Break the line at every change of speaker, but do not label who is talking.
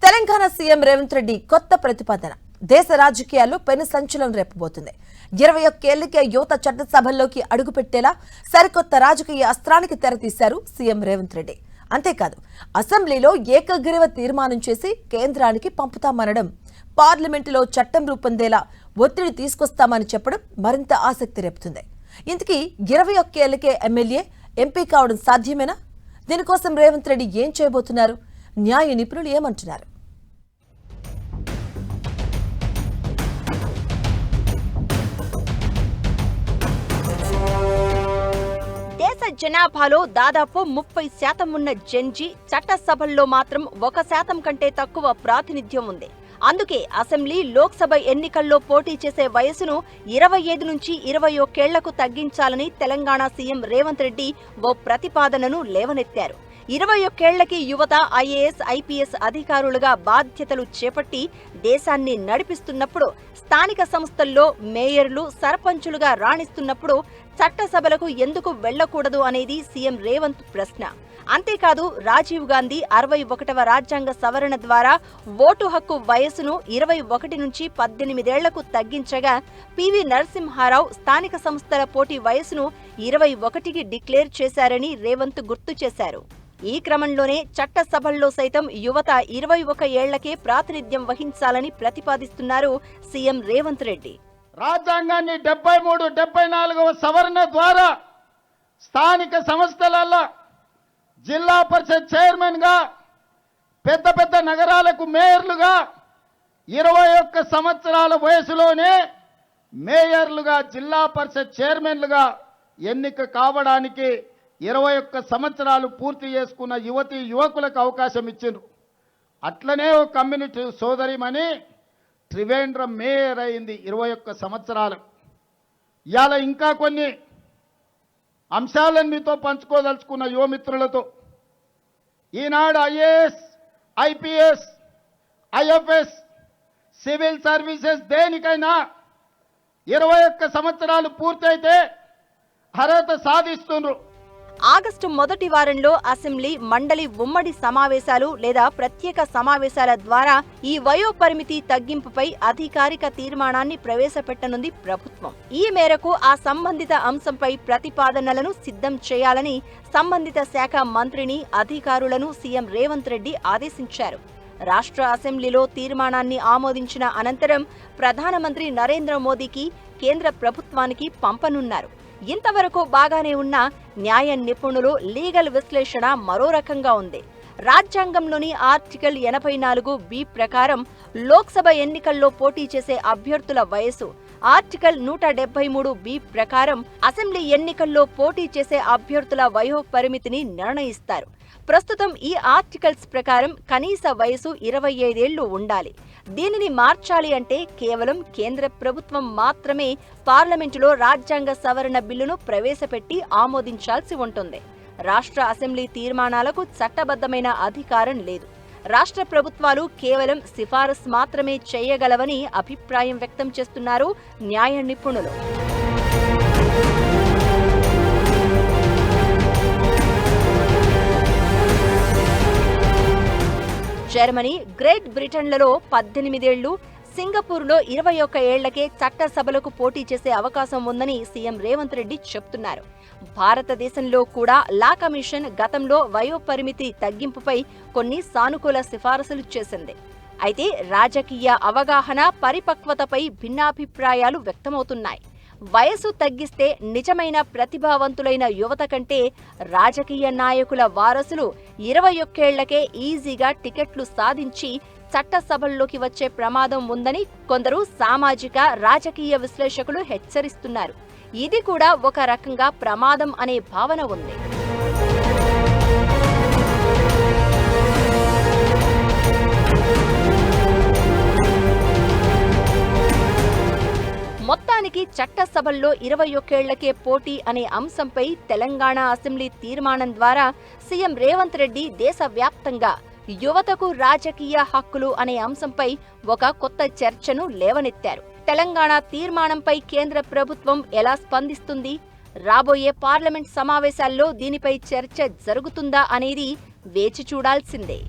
Telangana CM Revanth Reddy కొత్త ప్రతిపాదన దేశ రాజకీయాల్లో పెను సంచలనం రేపబోతుంది. 21 ఏళ్లకే యువత చట్టసభల్లోకి అడుగుపెట్టేలా సరికొత్త రాజకీయ అస్త్రానికి తెరతీశారు సీఎం రేవంత్ రెడ్డి. అంతేకాదు అసెంబ్లీలో ఏకగ్రీవ తీర్మానం చేసి కేంద్రానికి పంపుతామనడం, పార్లమెంటులో చట్టం రూపొందేలా ఒత్తిడి తీసుకొస్తామని చెప్పడం మరింత ఆసక్తి రేపుతుంది. ఇంతకీ 21 ఏళ్లకే ఎమ్మెల్యే ఎంపీ కావడం సాధ్యమేనా? దీనికోసం రేవంత్ రెడ్డి ఏం చేయబోతున్నారు? న్యాయ నిపుణులు ఏమంటున్నారు?
దేశ జనాభాలో దాదాపు 30% ఉన్న జెన్జీ చట్టసభల్లో మాత్రం 1% కంటే తక్కువ ప్రాతినిధ్యం ఉంది. అందుకే అసెంబ్లీ, లోక్సభ ఎన్నికల్లో పోటీ చేసే వయసును 25 నుంచి 21 ఏళ్లకు తగ్గించాలని తెలంగాణ సీఎం రేవంత్ రెడ్డి ఓ ప్రతిపాదనను లేవనెత్తారు. 21 ఏళ్లకి యువత ఐఏఎస్, ఐపీఎస్ అధికారులుగా బాధ్యతలు చేపట్టి దేశాన్ని నడిపిస్తున్నప్పుడు, స్థానిక సంస్థల్లో మేయర్లు, సర్పంచులుగా రాణిస్తున్నప్పుడు చట్టసభలకు ఎందుకు వెళ్లకూడదు అనేది సీఎం రేవంత్ ప్రశ్న. అంతేకాదు రాజీవ్ గాంధీ 61వ రాజ్యాంగ సవరణ ద్వారా ఓటు హక్కు వయసును 21 నుంచి 18 ఏళ్లకు తగ్గించగా, పివి నరసింహారావు స్థానిక సంస్థల పోటీ వయసును 21కి డిక్లేర్ చేశారని రేవంత్ గుర్తు చేశారు. ఈ క్రమంలోనే చట్టసభల్లో సైతం యువత 21 ఏళ్లకే ప్రాతినిధ్యం వహించాలని ప్రతిపాదిస్తున్నారు సీఎం రేవంత్ రెడ్డి.
రాజ్యాంగాన్ని 73, 74వ సవరణ ద్వారా స్థానిక సంస్థలలో జిల్లా పరిషత్ చైర్మన్ గా, పెద్ద పెద్ద నగరాలకు మేయర్లుగా 21 సంవత్సరాల వయసులోనే మేయర్లుగా, జిల్లా పరిషత్ చైర్మన్లుగా ఎన్నిక కావడానికి 21 సంవత్సరాలు పూర్తి చేసుకున్న యువతీ యువకులకు అవకాశం ఇచ్చిండ్రు. అట్లనే ఒక కమ్యూనిటీ సోదరిమని త్రివేంద్రం మేయర్ అయింది 21 సంవత్సరాలు. ఇవాళ ఇంకా కొన్ని అంశాలను మీతో పంచుకోదలుచుకున్న యువమిత్రులతో. Eenadu IAS, IPS, IFS, civil services దేనికైనా 21 సంవత్సరాలు పూర్తయితే అర్హత సాధిస్తున్నారు.
ఆగస్టు మొదటి వారంలో అసెంబ్లీ, మండలి ఉమ్మడి సమావేశాలు లేదా ప్రత్యేక సమావేశాల ద్వారా ఈ వయో పరిమితి తగ్గింపుపై అధికారిక తీర్మానాన్ని ప్రవేశపెట్టనుంది ప్రభుత్వం. ఈ మేరకు ఆ సంబంధిత అంశంపై ప్రతిపాదనలను సిద్ధం చేయాలని సంబంధిత శాఖ మంత్రిని, అధికారులను సీఎం రేవంత్ రెడ్డి ఆదేశించారు. రాష్ట్ర అసెంబ్లీలో తీర్మానాన్ని ఆమోదించిన అనంతరం ప్రధానమంత్రి నరేంద్ర మోదీకి, కేంద్ర ప్రభుత్వానికి పంపనున్నారు. ఇంతవరకు బాగానే ఉన్న న్యాయ నిపుణులు లీగల్ విశ్లేషణ మరో రకంగా ఉంది. రాజ్యాంగంలోని ఆర్టికల్ 84(b) ప్రకారం లోక్సభ ఎన్నికల్లో పోటీ చేసే అభ్యర్థుల వయసు, ఆర్టికల్ 173(b) ప్రకారం అసెంబ్లీ ఎన్నికల్లో పోటీ చేసే అభ్యర్థుల వయో పరిమితిని నిర్ణయిస్తారు. ప్రస్తుతం ఈ ఆర్టికల్స్ ప్రకారం కనీస వయసు 25 ఏళ్లు ఉండాలి. దీనిని మార్చాలి అంటే కేవలం కేంద్ర ప్రభుత్వం మాత్రమే పార్లమెంటులో రాజ్యాంగ సవరణ బిల్లును ప్రవేశపెట్టి ఆమోదించాల్సి ఉంటుంది. రాష్ట్ర అసెంబ్లీ తీర్మానాలకు చట్టబద్ధమైన అధికారం లేదు. రాష్ట్ర ప్రభుత్వాలు కేవలం సిఫారసు మాత్రమే చేయగలవని అభిప్రాయం వ్యక్తం చేస్తున్నారు న్యాయ నిపుణులు. జర్మనీ, గ్రేట్ బ్రిటన్లలో 18 ఏళ్లు, సింగపూర్లో 21 ఏళ్లకే చట్టసభలకు పోటీ చేసే అవకాశం ఉందని సీఎం రేవంత్ రెడ్డి చెబుతున్నారు. భారతదేశంలో కూడా లా కమిషన్ గతంలో వయో పరిమితి తగ్గింపుపై కొన్ని సానుకూల సిఫారసులు చేసింది. అయితే రాజకీయ అవగాహన, పరిపక్వతపై భిన్నాభిప్రాయాలు వ్యక్తమవుతున్నాయి. వయసు తగ్గిస్తే నిజమైన ప్రతిభావంతులైన యువత కంటే రాజకీయ నాయకుల వారసులు 21 ఏళ్లకే ఈజీగా టికెట్లు సాధించి చట్టసభల్లోకి వచ్చే ప్రమాదం ఉందని కొందరు సామాజిక, రాజకీయ విశ్లేషకులు హెచ్చరిస్తున్నారు. ఇది కూడా ఒక రకంగా ప్రమాదం అనే భావన ఉంది. మొత్తానికి చట్టసభల్లో 21 ఏళ్లకే పోటీ అనే అంశంపై తెలంగాణ అసెంబ్లీ తీర్మానం ద్వారా సీఎం రేవంత్ రెడ్డి దేశవ్యాప్తంగా యువతకు రాజకీయ హక్కులు అనే అంశంపై ఒక కొత్త చర్చను లేవనెత్తారు. తెలంగాణ తీర్మానంపై కేంద్ర ప్రభుత్వం ఎలా స్పందిస్తుంది? రాబోయే పార్లమెంట్ సమావేశాల్లో దీనిపై చర్చ జరుగుతుందా అనేది వేచి చూడాల్సిందే.